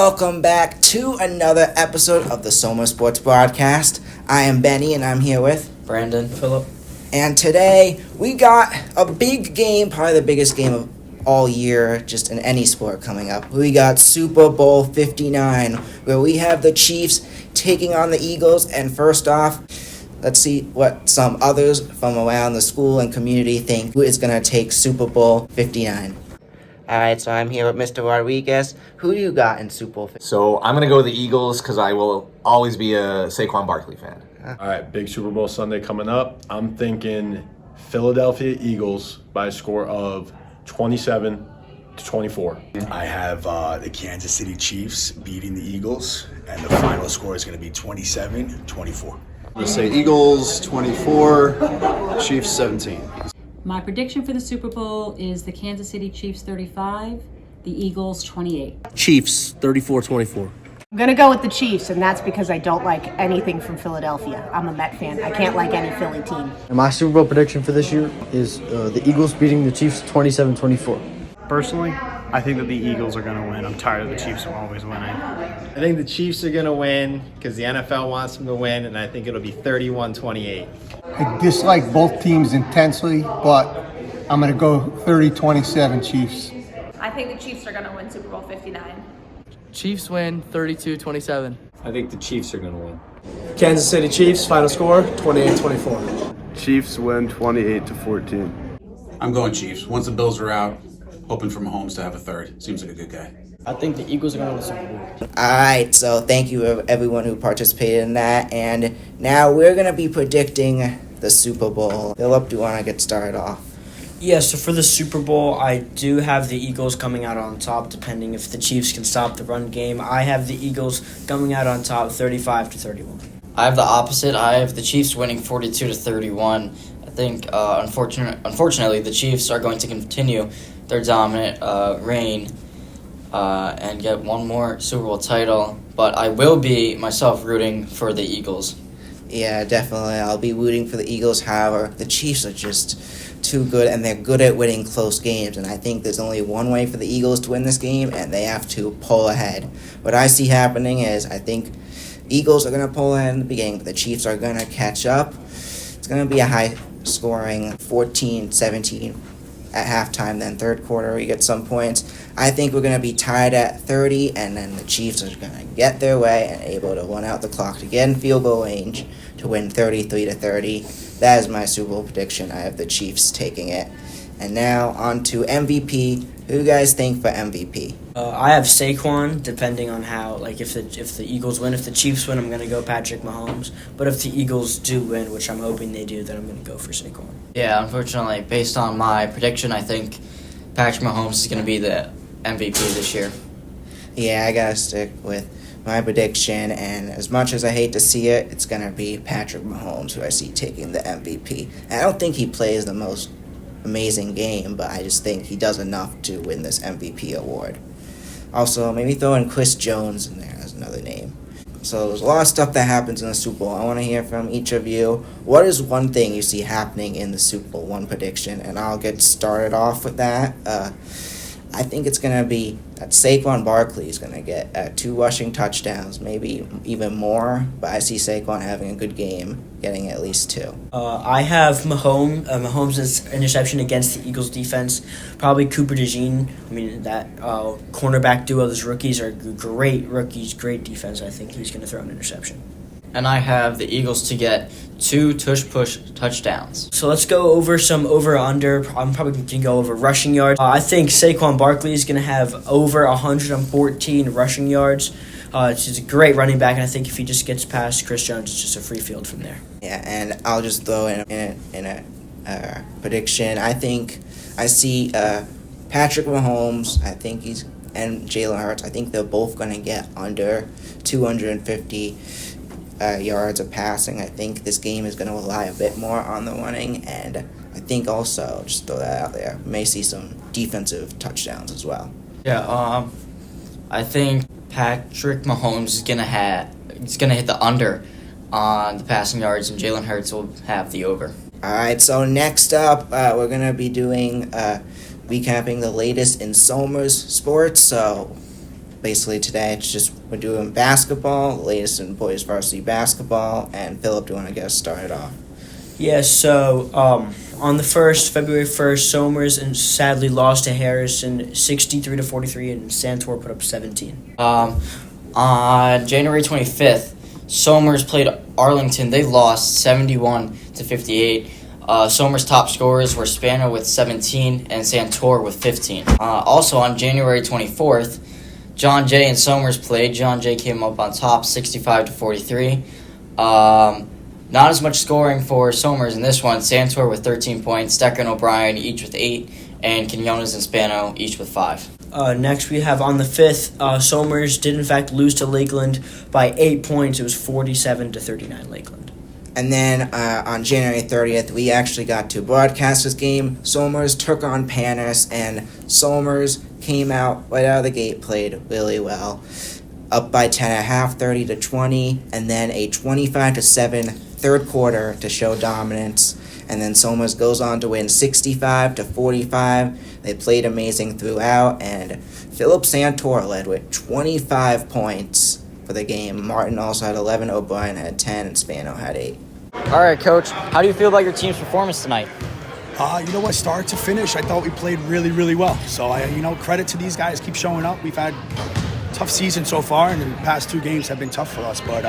welcome back to another episode of the Soma Sports Broadcast. I am Benny, and I'm here with Brandon, Phillip. And today, we got a big game, probably the biggest game of all year, just in any sport coming up. We got Super Bowl 59, where we have the Chiefs taking on the Eagles. And first off, let's see what some others from around the school and community think who is going to take Super Bowl 59. All right, so I'm here with Mr. Rodriguez. Who do you got in Super Bowl 59? So I'm going to go with the Eagles because I will always be a Saquon Barkley fan. All right, big Super Bowl Sunday coming up. I'm thinking Philadelphia Eagles by a score of 27-24. I have the Kansas City Chiefs beating the Eagles, and the final score is going to be 27-24. I'm going to say Eagles 24, Chiefs 17. My prediction for the Super Bowl is the Kansas City Chiefs 35, the Eagles 28. Chiefs 34-24. I'm going to go with the Chiefs, and that's because I don't like anything from Philadelphia. I'm a Met fan. I can't like any Philly team. And my Super Bowl prediction for this year is the Eagles beating the Chiefs 27-24. Personally, I think that the Eagles are going to win. I'm tired of the Chiefs always winning. I think the Chiefs are going to win because the NFL wants them to win, and I think it'll be 31-28. I dislike both teams intensely, but I'm going to go 30-27 Chiefs. I think the Chiefs are going to win Super Bowl 59. Chiefs win 32-27. I think the Chiefs are going to win. Kansas City Chiefs, final score 28-24. Chiefs win 28-14. I'm going Chiefs. Once the Bills are out, hoping for Mahomes to have a third. Seems like a good guy. I think the Eagles are going to win the Super Bowl. All right, so thank you everyone who participated in that. And now we're going to be predicting the Super Bowl. Phillip, do you want to get started off? Yeah, so for the Super Bowl, I do have the Eagles coming out on top, depending if the Chiefs can stop the run game. I have the Eagles coming out on top, 35-31. I have the opposite. I have the Chiefs winning 42-31. I think, unfortunately, the Chiefs are going to continue their dominant reign and get one more Super Bowl title. But I will be, myself, rooting for the Eagles. Yeah, definitely. I'll be rooting for the Eagles. However, the Chiefs are just too good, and they're good at winning close games. And I think there's only one way for the Eagles to win this game, and they have to pull ahead. What I see happening is I think Eagles are going to pull ahead in the beginning, but the Chiefs are going to catch up. It's going to be a high-scoring 14-17 at halftime. Then third quarter, we get some points. I think we're going to be tied at 30, and then the Chiefs are going to get their way and able to run out the clock to get in field goal range to win 33-30. That is my Super Bowl prediction. I have the Chiefs taking it. And now on to MVP. Who do you guys think for MVP? I have Saquon, depending on how, like, if the Eagles win. If the Chiefs win, I'm going to go Patrick Mahomes. But if the Eagles do win, which I'm hoping they do, then I'm going to go for Saquon. Yeah, unfortunately, based on my prediction, I think Patrick Mahomes is going to be the MVP this year. Yeah, I got to stick with my prediction, and as much as I hate to see it, it's going to be Patrick Mahomes who I see taking the MVP. And I don't think he plays the most amazing game, but I just think he does enough to win this MVP award. Also, maybe throw in Chris Jones in there as another name. So there's a lot of stuff that happens in the Super Bowl. I want to hear from each of you. What is one thing you see happening in the Super Bowl, one prediction? And I'll get started off with that. I think it's going to be that Saquon Barkley is going to get 2 rushing touchdowns, maybe even more. But I see Saquon having a good game, getting at least 2. I have Mahomes' interception against the Eagles' defense. Probably Cooper DeJean. I mean, that cornerback duo, those rookies are great rookies, great defense. I think he's going to throw an interception. And I have the Eagles to get 2 tush-push touchdowns. So let's go over some over-under. I'm probably going to go over rushing yards. I think Saquon Barkley is going to have over 114 rushing yards. He's a great running back, and I think if he just gets past Chris Jones, it's just a free field from there. Yeah, and I'll just throw in a prediction. I think I see Patrick Mahomes. I think and Jalen Hurts. I think they're both going to get under 250 yards of passing. I think this game is going to rely a bit more on the running, and I think also, just throw that out there, may see some defensive touchdowns as well. Yeah, I think Patrick Mahomes is gonna hit the under on the passing yards, and Jalen Hurts will have the over. All right, so next up, we're gonna be doing recapping the latest in Soma's sports. So basically today it's just we're doing basketball, latest in boys varsity basketball, and Philip, do you want to get us started off? Yeah, so on the February 1st, Somers and sadly lost to Harrison 63-43, and Santor put up 17. On January 25th, Somers played Arlington. They lost 71-58. Somers' top scorers were Spano with 17 and Santor with 15. Also on January 24th, John Jay and Somers played. John Jay came up on top 65-43. Not as much scoring for Somers in this one. Santor with 13 points, Decker and O'Brien each with 8, and Quinones and Spano each with 5. Next we have on the 5th, Somers did in fact lose to Lakeland by 8 points. It was 47-39 Lakeland. And then on January 30th, we actually got to broadcast this game. Somers took on Panis, and Somers came out right out of the gate, played really well. Up by 10 at half, 30-20, and then a 25-7 third quarter to show dominance. And then Somers goes on to win 65-45. They played amazing throughout, and Philip Santor led with 25 points for the game. Martin also had 11, O'Brien had 10, and Spano had 8. All right, Coach, how do you feel about your team's performance tonight? You know what, start to finish, I thought we played really, really well. So, credit to these guys, keep showing up. We've had a tough season so far, and the past 2 games have been tough for us, but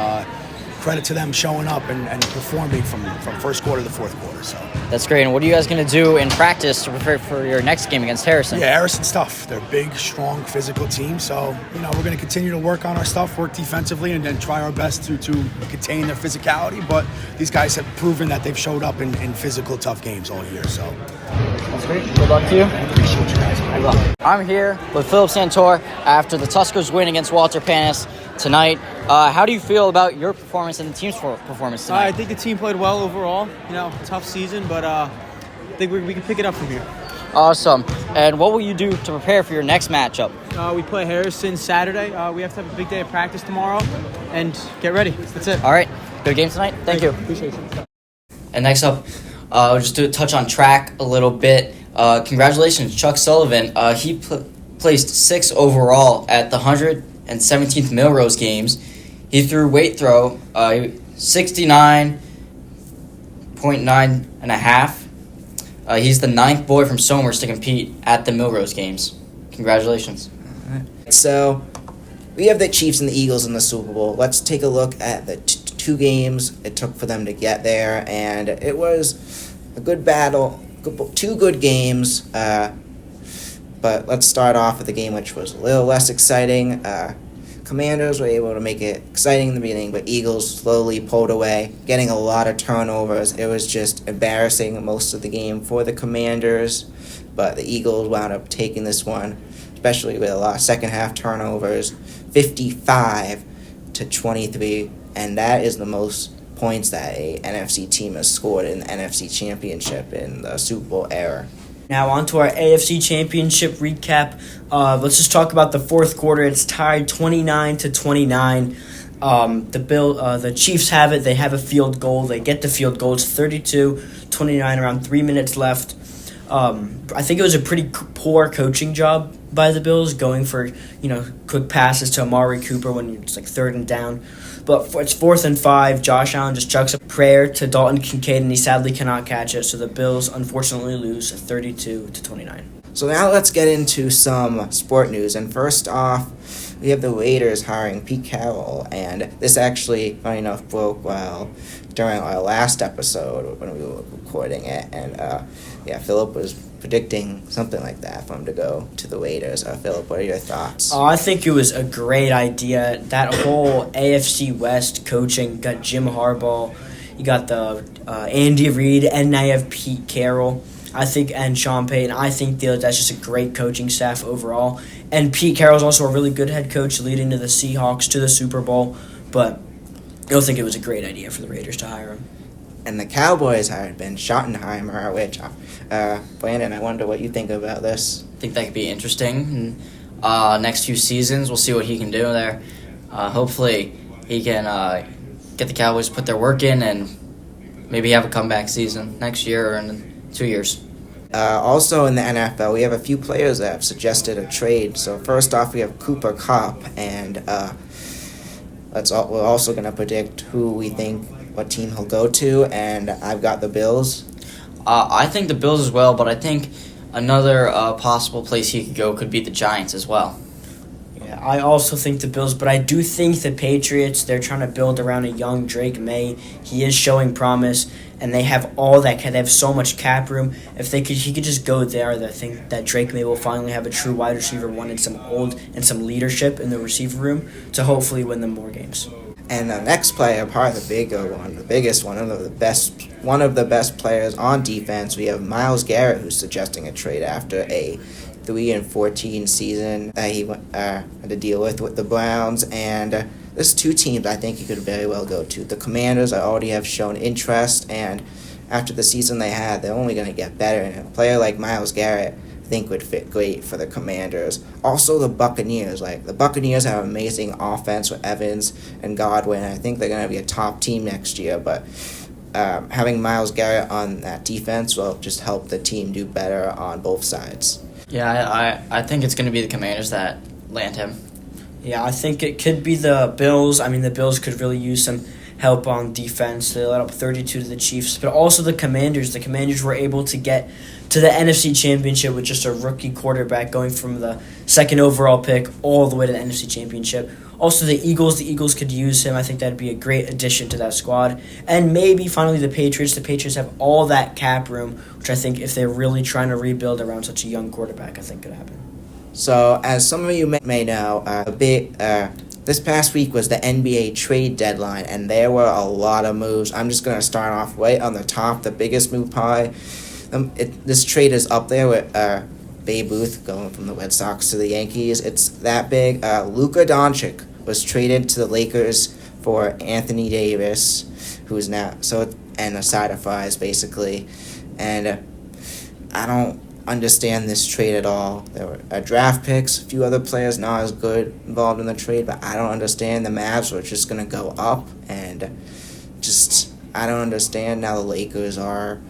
credit to them showing up and performing from first quarter to fourth quarter. So That's great. And what are you guys going to do in practice to prepare for your next game against Harrison? Yeah, Harrison's tough. They're a big, strong, physical team. So, we're going to continue to work on our stuff, work defensively, and then try our best to contain their physicality. But these guys have proven that they've showed up in physical, tough games all year. So that's great. Good luck to you. Appreciate you guys. Good luck. I'm here with Philip Santor after the Tuskers win against Walter Panis tonight. How do you feel about your performance and the team's performance tonight? I think the team played well overall. Tough season, but I think we can pick it up from here. Awesome. And what will you do to prepare for your next matchup? We play Harrison Saturday. We have to have a big day of practice tomorrow and get ready. That's it. All right. Good game tonight. Thank you. Appreciate you. And next up, just to touch on track a little bit. Congratulations, Chuck Sullivan. He placed 6th overall at the 117th Milrose Games. He threw weight throw 69.9 and a half. He's the 9th boy from Somers to compete at the Milrose Games. Congratulations. All right. So we have the Chiefs and the Eagles in the Super Bowl. Let's take a look at the 2 games it took for them to get there, and it was a good battle. 2 good games, but let's start off with the game which was a little less exciting. Commanders were able to make it exciting in the beginning, but Eagles slowly pulled away, getting a lot of turnovers. It was just embarrassing most of the game for the Commanders, but the Eagles wound up taking this one, especially with a lot of second half turnovers, 55-23, and that is the most points that a NFC team has scored in the NFC Championship in the Super Bowl era. Now on to our AFC Championship recap. Let's just talk about the fourth quarter. It's tied 29-29. The Chiefs have it. They have a field goal. They get the field goal. It's 32-29, around 3 minutes left. I think it was a pretty poor coaching job by the Bills, going for quick passes to Amari Cooper when it's like 3rd and down. But it's 4th and 5. Josh Allen just chucks a prayer to Dalton Kincaid, and he sadly cannot catch it. So the Bills unfortunately lose 32-29. So now let's get into some sport news. And first off, we have the Raiders hiring Pete Carroll, and this actually, funny enough, broke during our last episode when we were recording it. And Philip was predicting something like that for him to go to the Raiders. Philip, what are your thoughts? I think it was a great idea. That whole AFC West coaching, got Jim Harbaugh, you got the Andy Reid, and now you have Pete Carroll. And Sean Payton. I think that's just a great coaching staff overall. And Pete Carroll's also a really good head coach, leading to the Seahawks to the Super Bowl. But I don't think it was a great idea for the Raiders to hire him. And the Cowboys hired Ben Schottenheimer, which, Brandon, I wonder what you think about this. I think that could be interesting. Next few seasons, we'll see what he can do there. Hopefully, he can get the Cowboys to put their work in and maybe have a comeback season next year or in 2 years. Also in the NFL, we have a few players that have suggested a trade. So first off, we have Cooper Kupp, and we're also going to predict who we think, what team he'll go to, and I've got the Bills. I think the Bills as well, but I think another possible place he could go could be the Giants as well. Yeah, I also think the Bills, but I do think the Patriots, they're trying to build around a young Drake May. He is showing promise, and they have all that. They have so much cap room. If he could just go there, I think that Drake May will finally have a true wide receiver one and some leadership in the receiver room to hopefully win them more games. And the next player, probably the biggest one, one of the best players on defense, we have Myles Garrett, who's suggesting a trade after a 3-14 season that he had to deal with the Browns. And there's two teams I think he could very well go to. The Commanders already have shown interest, and after the season they had, they're only going to get better. And a player like Myles Garrett, I think, would fit great for the Commanders. Also, the Buccaneers. The Buccaneers have an amazing offense with Evans and Godwin. I think they're going to be a top team next year, but having Myles Garrett on that defense will just help the team do better on both sides. Yeah, I think it's going to be the Commanders that land him. Yeah, I think it could be the Bills. I mean, the Bills could really use some help on defense. They let up 32 to the Chiefs, but also the Commanders. The Commanders were able to get to the NFC Championship with just a rookie quarterback, going from the second overall pick all the way to the NFC Championship. Also, the Eagles could use him. I think that'd be a great addition to that squad. And maybe finally the Patriots. The Patriots have all that cap room, which I think if they're really trying to rebuild around such a young quarterback, I think could happen. So, as some of you may know, this past week was the NBA trade deadline, and there were a lot of moves. I'm just going to start off right on the top. The biggest move probably, this trade is up there with Babe Ruth going from the Red Sox to the Yankees. It's that big. Luka Doncic was traded to the Lakers for Anthony Davis, who's now and a side of fries basically. And I don't understand this trade at all. There were draft picks, a few other players not as good involved in the trade, but I don't understand. The Mavs were just going to go up, and I don't understand. Now the Lakers are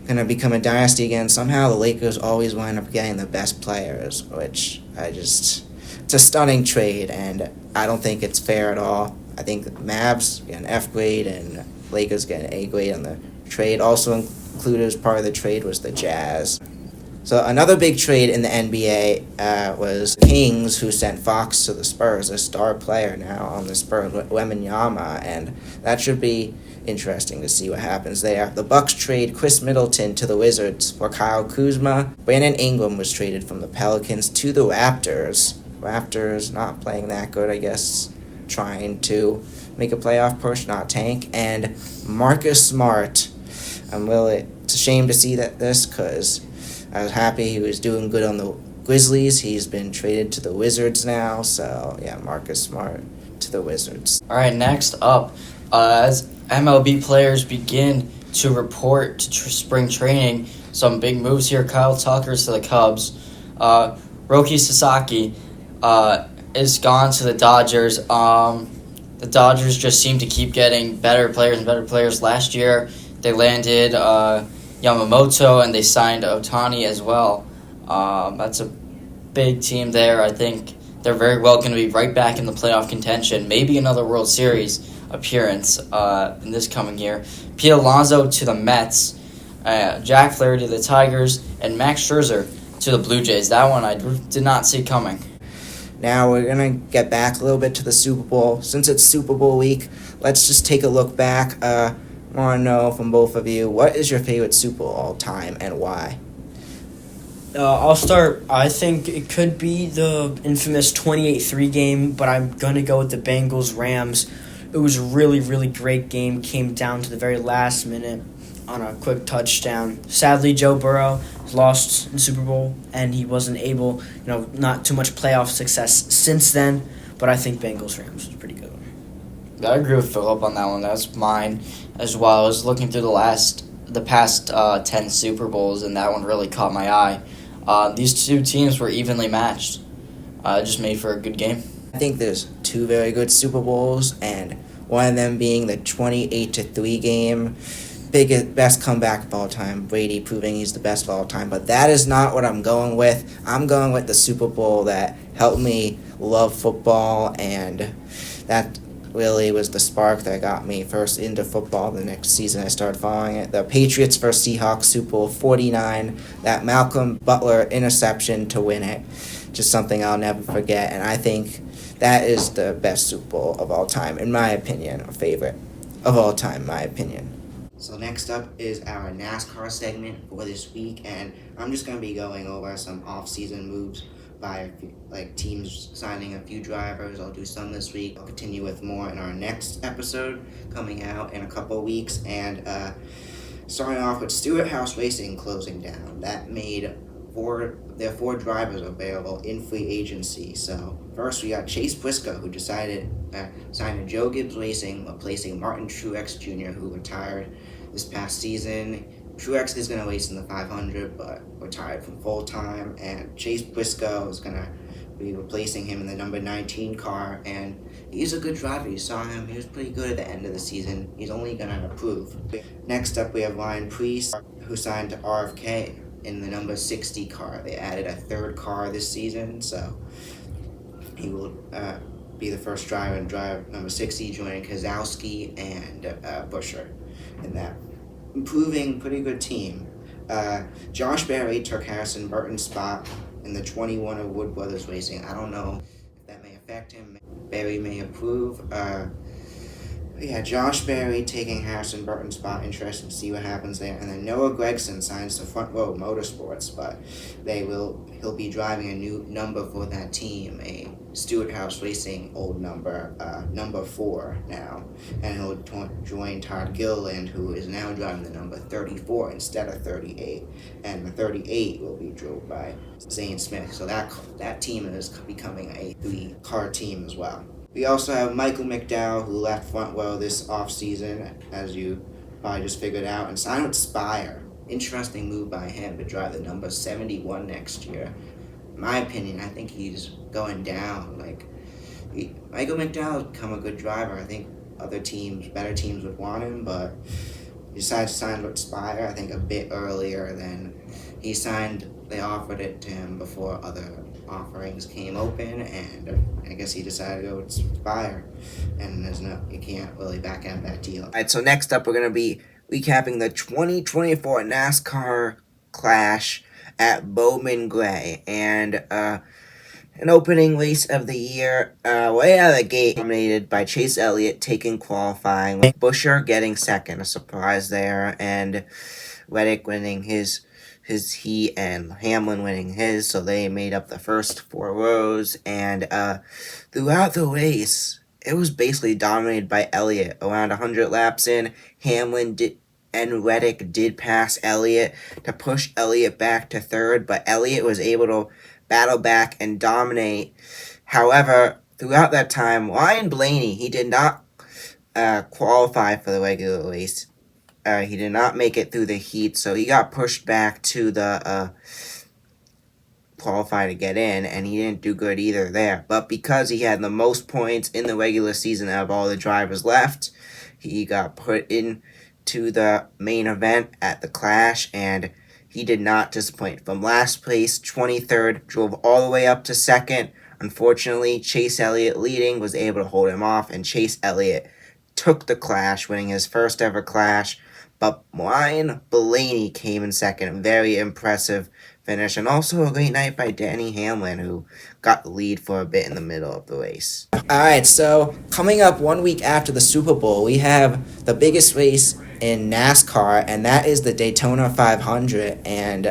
going to become a dynasty again. Somehow the Lakers always wind up getting the best players, which it's a stunning trade, and I don't think it's fair at all. I think the Mavs get an F grade and Lakers get an A grade on the trade. Also included as part of the trade was the Jazz. So another big trade in the NBA was Kings, who sent Fox to the Spurs, a star player now on the Spurs, Wembanyama, and that should be interesting to see what happens there. The Bucks trade Chris Middleton to the Wizards for Kyle Kuzma. Brandon Ingram was traded from the Pelicans to the Raptors. Raptors not playing that good, I guess, trying to make a playoff push, not tank. And Marcus Smart, it's a shame to see this because I was happy he was doing good on the Grizzlies. He's been traded to the Wizards now, so yeah, Marcus Smart to the Wizards. All right, next up, as MLB players begin to report to spring training, some big moves here. Kyle Tucker's to the Cubs. Roki Sasaki is gone to the Dodgers. The Dodgers just seem to keep getting better players and better players. Last year, they landed Yamamoto, and they signed Ohtani as well. That's a big team there. I think they're very well going to be right back in the playoff contention. Maybe another World Series appearance in this coming year. Pete Alonso to the Mets. Jack Flaherty to the Tigers. And Max Scherzer to the Blue Jays. That one I did not see coming. Now we're going to get back a little bit to the Super Bowl. Since it's Super Bowl week, let's just take a look back. I want to know from both of you, what is your favorite Super Bowl all time and why? I'll start. I think it could be the infamous 28-3 game, but I'm going to go with the Bengals-Rams. It was a really, really great game. Came down to the very last minute on a quick touchdown. Sadly, Joe Burrow lost in the Super Bowl, and he wasn't able, not too much playoff success since then, but I think Bengals-Rams was pretty good. I agree with Philip on that one. That's mine as well. I was looking through the past 10 Super Bowls, and that one really caught my eye. These two teams were evenly matched. Just made for a good game. I think there's two very good Super Bowls, and one of them being the 28-3 game best comeback of all time. Brady proving he's the best of all time. But that is not what I'm going with. I'm going with the Super Bowl that helped me love football, and that really was the spark that got me first into football. The next season I started following it. The Patriots vs. Seahawks Super Bowl 49, that Malcolm Butler interception to win it. Just something I'll never forget, and I think that is the best Super Bowl of all time, in my opinion, or favorite of all time, in my opinion. So next up is our NASCAR segment for this week, and I'm just going to be going over some off-season moves by teams signing a few drivers. I'll do some this week. I'll continue with more in our next episode coming out in a couple of weeks. And starting off with Stewart House Racing closing down. That made their four drivers available in free agency. So first we got Chase Briscoe, who decided signed to Joe Gibbs Racing, replacing Martin Truex Jr., who retired this past season. Truex is going to race in the 500, but retired from full-time, and Chase Briscoe is going to be replacing him in the number 19 car, and he's a good driver. You saw him. He was pretty good at the end of the season. He's only going to improve. Next up, we have Ryan Preece, who signed to RFK in the number 60 car. They added a third car this season, so he will be the first driver in drive number 60, joining Kozlowski and Buescher in that improving, pretty good team. Josh Berry took Harrison Burton's spot in the 21 of Wood Brothers Racing. I don't know if that may affect him. Berry may improve. Josh Berry taking Harrison Burton's spot. Interesting to see what happens there. And then Noah Gregson signs to Front Row Motorsports, but he'll be driving a new number for that team, a Stewart House Racing old number, number 4 now. And he'll join Todd Gilliland, who is now driving the number 34 instead of 38. And the 38 will be drove by Zane Smith. So that team is becoming a 3-car team as well. We also have Michael McDowell, who left Front Row this offseason, as you probably just figured out, and signed with Spire. Interesting move by him to drive the number 71 next year. In my opinion, I think he's going down. Michael McDowell become a good driver. I think other teams, better teams would want him, but he decided to sign with Spire, I think a bit earlier than he signed. They offered it to him before other offerings came open, and I guess he decided to go with Spire, and you can't really back out of that deal. Alright, so next up we're going to be recapping the 2024 NASCAR Clash at Bowman Gray, and an opening race of the year, way out of the gate, dominated by Chase Elliott taking qualifying, with Buescher getting second, a surprise there, and Reddick winning his heat and Hamlin winning his, so they made up the first 4 rows, and throughout the race, it was basically dominated by Elliott. Around 100 laps in, Hamlin and Reddick did pass Elliott to push Elliott back to third, but Elliott was able to battle back and dominate. However, throughout that time, Ryan Blaney, he did not qualify for the regular race. He did not make it through the heat, so he got pushed back to the qualify to get in, and he didn't do good either there. But because he had the most points in the regular season out of all the drivers left, he got put into the main event at the Clash, and he did not disappoint. From last place, 23rd, drove all the way up to second. Unfortunately, Chase Elliott leading was able to hold him off, and Chase Elliott took the Clash, winning his first ever Clash. But Ryan Blaney came in second. Very impressive finish. And also a great night by Denny Hamlin, who got the lead for a bit in the middle of the race. Alright, so coming up 1 week after the Super Bowl, we have the biggest race in NASCAR, and that is the Daytona 500. And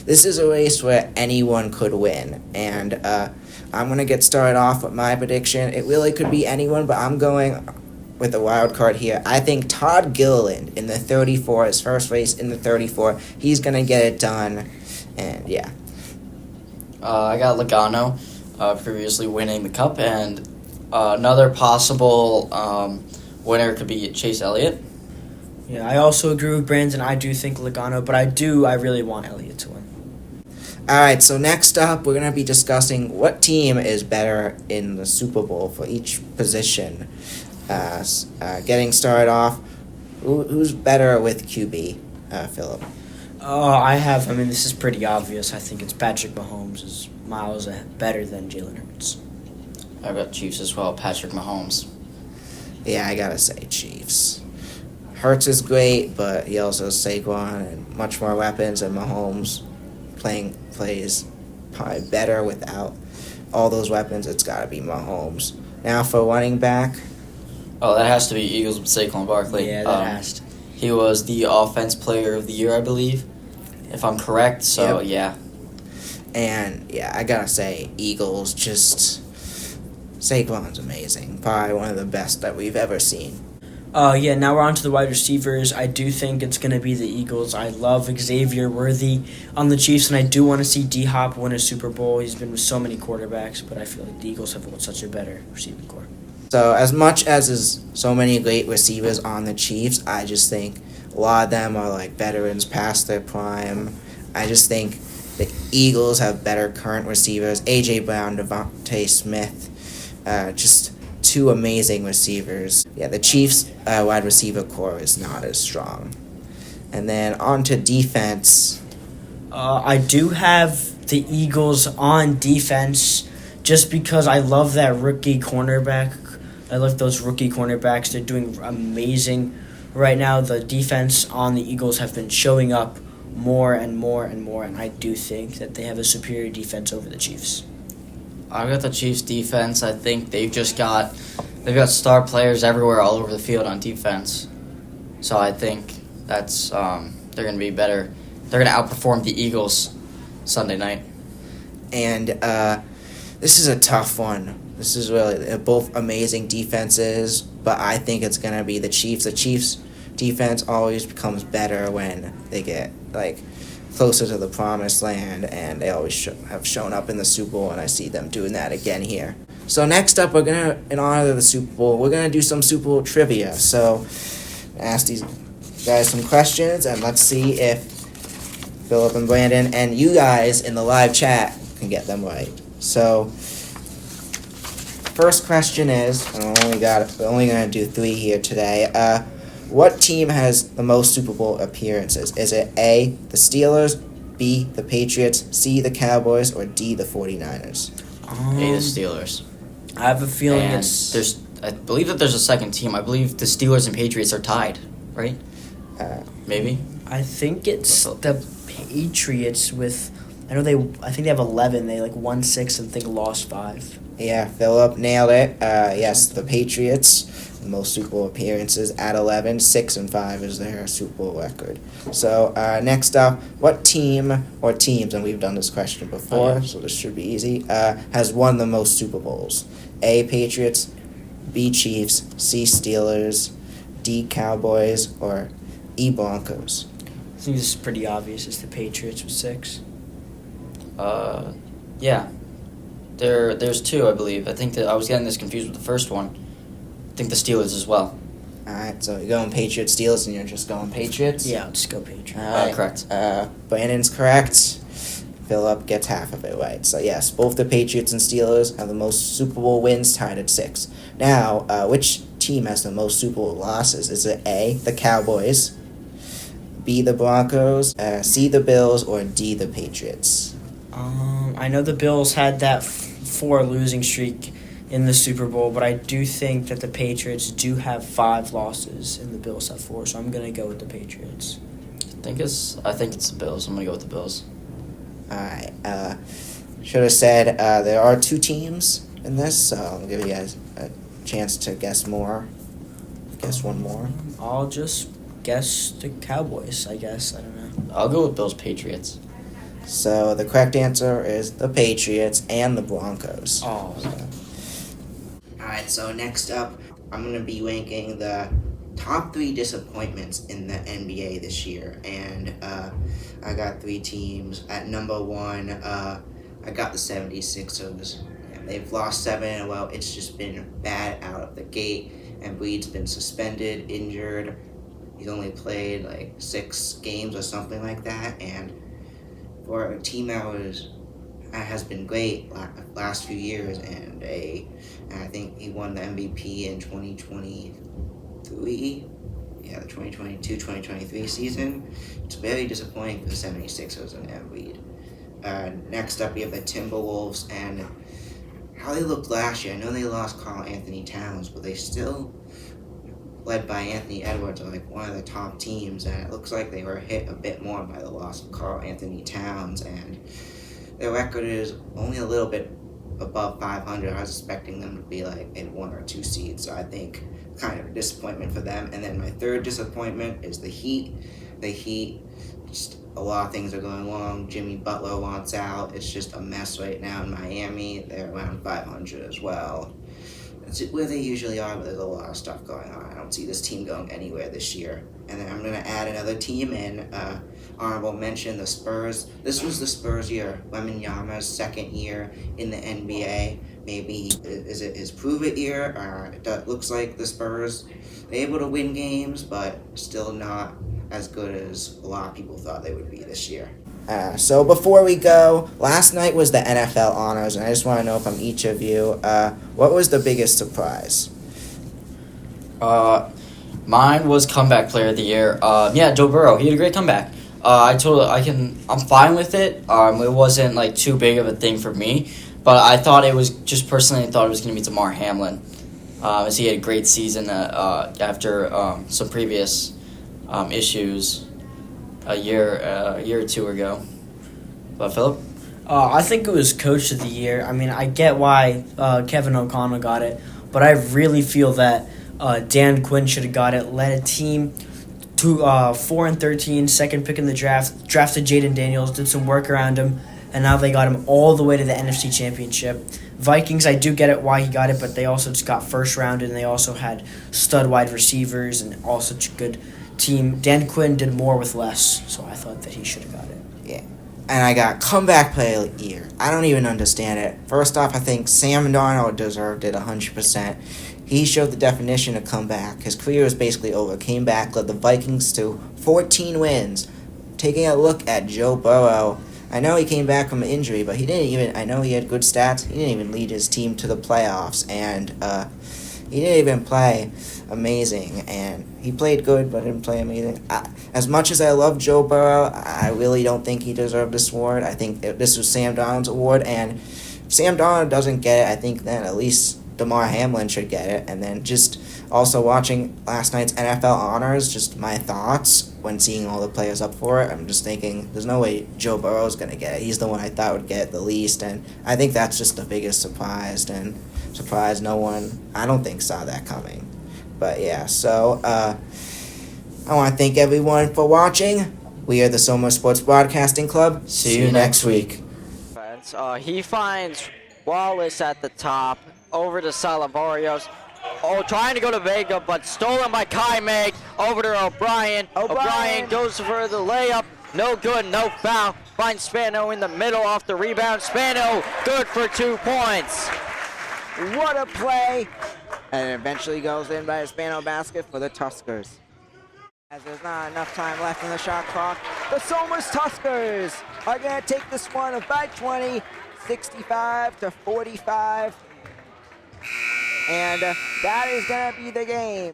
this is a race where anyone could win. And I'm going to get started off with my prediction. It really could be anyone, but I'm going with a wild card here. I think Todd Gilliland in the 34, his first race in the 34, he's going to get it done. And yeah. I got Logano, previously winning the Cup, and another possible winner could be Chase Elliott. Yeah, I also agree with Brandon. I do think Logano, but I really want Elliott to win. Alright, so next up, we're going to be discussing what team is better in the Super Bowl for each position. Getting started off, Who's better with QB, Philip? I mean, this is pretty obvious. I think it's Patrick Mahomes is miles better than Jalen Hurts. I've got Chiefs as well, Patrick Mahomes. Yeah, I gotta say Chiefs. Hurts is great, but he also has Saquon and much more weapons, and Mahomes plays probably better without all those weapons. It's gotta be Mahomes. Now for running back. Oh, that has to be Eagles with Saquon Barkley. Yeah, that has to. He was the Offense Player of the Year, I believe, if I'm correct. So, Yep. yeah. And, yeah, I gotta say, Eagles, just... Saquon's amazing. Probably one of the best that we've ever seen. Now we're on to the wide receivers. I do think it's going to be the Eagles. I love Xavier Worthy on the Chiefs, and I do want to see D-Hop win a Super Bowl. He's been with so many quarterbacks, but I feel like the Eagles have such a better receiving core. So as much as there's so many great receivers on the Chiefs, I just think a lot of them are like veterans past their prime. I just think the Eagles have better current receivers. A.J. Brown, Devontae Smith, just two amazing receivers. Yeah, the Chiefs' wide receiver core is not as strong. And then on to defense. I do have the Eagles on defense just because I love that rookie cornerback. I love those rookie cornerbacks. They're doing amazing right now. The defense on the Eagles have been showing up more and more and more, and I do think that they have a superior defense over the Chiefs. I've got the Chiefs defense. I think they've got star players everywhere all over the field on defense. So I think that's they're going to be better. They're going to outperform the Eagles Sunday night. And this is a tough one. This is really, they're both amazing defenses, but I think it's going to be the Chiefs. The Chiefs' defense always becomes better when they get, closer to the promised land, and they always have shown up in the Super Bowl, and I see them doing that again here. So next up, in honor of the Super Bowl, we're going to do some Super Bowl trivia. So ask these guys some questions, and let's see if Philip and Brandon and you guys in the live chat can get them right. So first question is, and we're only going to do 3 here today. What team has the most Super Bowl appearances? Is it A, the Steelers, B, the Patriots, C, the Cowboys, or D, the 49ers? A, the Steelers. I have a feeling and I believe that there's a second team. I believe the Steelers and Patriots are tied, right? Maybe. I think it's the Patriots with. I think they have 11. They won 6 and lost 5. Yeah, Philip nailed it. Yes, the Patriots, the most Super Bowl appearances at 11. 6-5 is their Super Bowl record. So next up, what team or teams, and we've done this question before, so this should be easy, has won the most Super Bowls? A, Patriots, B, Chiefs, C, Steelers, D, Cowboys, or E, Broncos? I think this is pretty obvious. It's the Patriots with 6. Yeah. There's 2, I believe. I think that I was getting this confused with the first one. I think the Steelers as well. Alright, so you're going Patriots, Steelers, and you're just going Patriots? Yeah, I'll just go Patriots. Correct. Brandon's correct. Philip gets half of it right. So yes, both the Patriots and Steelers have the most Super Bowl wins, tied at 6. Now, which team has the most Super Bowl losses? Is it A, the Cowboys, B, the Broncos, C, the Bills, or D, the Patriots? I know the Bills had that 4 losing streak in the Super Bowl, but I do think that the Patriots do have 5 losses and the Bills have 4, so I'm going to go with the Patriots. I think it's the Bills. I'm going to go with the Bills. Alright, should have said there are 2 teams in this, so I'll give you guys a chance to guess more. Guess one more. I'll just guess the Cowboys, I guess. I don't know. I'll go with Bills Patriots. So the correct answer is the Patriots and the Broncos. Oh. Alright, so next up, I'm going to be ranking the top 3 disappointments in the NBA this year. And I got 3 teams. At number 1, I got the 76ers. They've lost 7 in a row. It's just been bad out of the gate. And Embiid's been suspended, injured. He's only played 6 games or something like that. And for a team that has been great last few years, and I think he won the MVP in 2023. the 2022-2023 season. It's very disappointing for the 76ers and Embiid. Next up, we have the Timberwolves and how they looked last year. I know they lost Karl Anthony Towns, but they still, led by Anthony Edwards, are like one of the top teams, and it looks like they were hit a bit more by the loss of Karl Anthony Towns, and their record is only a little bit above 500. I was expecting them to be like in 1 or 2 seeds, so I think kind of a disappointment for them. And then my third disappointment is the Heat. The Heat, just a lot of things are going wrong. Jimmy Butler wants out. It's just a mess right now in Miami. They're around 500 as well. It's where they usually are, but there's a lot of stuff going on. I don't see this team going anywhere this year. And then I'm going to add another team in. Honorable mention, the Spurs. This was the Spurs year. Wembanyama's second year in the NBA. Maybe is it his prove-it year? It looks like the Spurs, they're able to win games, but still not as good as a lot of people thought they would be this year. So before we go, last night was the NFL honors, and I just want to know from each of you, what was the biggest surprise? Mine was comeback player of the year. Joe Burrow. He had a great comeback. I'm fine with it. It wasn't like too big of a thing for me, but I thought it was just personally. I thought it was going to be Damar Hamlin, as he had a great season after some previous issues a year or two ago. But Philip? I think it was Coach of the Year. I mean, I get why Kevin O'Connell got it, but I really feel that Dan Quinn should have got it. Led a team to 4-13, second pick in the draft, drafted Jaden Daniels, did some work around him, and now they got him all the way to the NFC Championship. Vikings, I do get it why he got it, but they also just got first rounded, and they also had stud wide receivers and all such a good team. Dan Quinn did more with less, so I thought that he should have got it. Yeah. And I got comeback player of the year. I don't even understand it. First off, I think Sam Darnold deserved it 100%. He showed the definition of comeback. His career was basically over. Came back, led the Vikings to 14 wins. Taking a look at Joe Burrow, I know he came back from an injury, but he didn't even, I know he had good stats, he didn't even lead his team to the playoffs, and he didn't even play amazing, and he played good, but didn't play amazing. As much as I love Joe Burrow, I really don't think he deserved this award. I think this was Sam Darnold's award, and if Sam Darnold doesn't get it, I think then at least Damar Hamlin should get it. And then just also watching last night's NFL honors, just my thoughts when seeing all the players up for it, I'm just thinking there's no way Joe Burrow's going to get it. He's the one I thought would get it the least, and I think that's just the biggest surprise, and surprise no one, I don't think, saw that coming. But yeah, so I want to thank everyone for watching. We are the Soma Sports Broadcasting Club. See you next week. He finds Wallace at the top, over to Salavarios. Trying to go to Vega, but stolen by Kai Meg. Over to O'Brien. O'Brien goes for the layup. No good, no foul. Finds Spano in the middle off the rebound. Spano, good for 2 points. What a play! And it eventually goes in by a Spano basket for the Tuskers. As there's not enough time left in the shot clock, the Somers Tuskers are going to take this one by 20, 65-45. And that is going to be the game.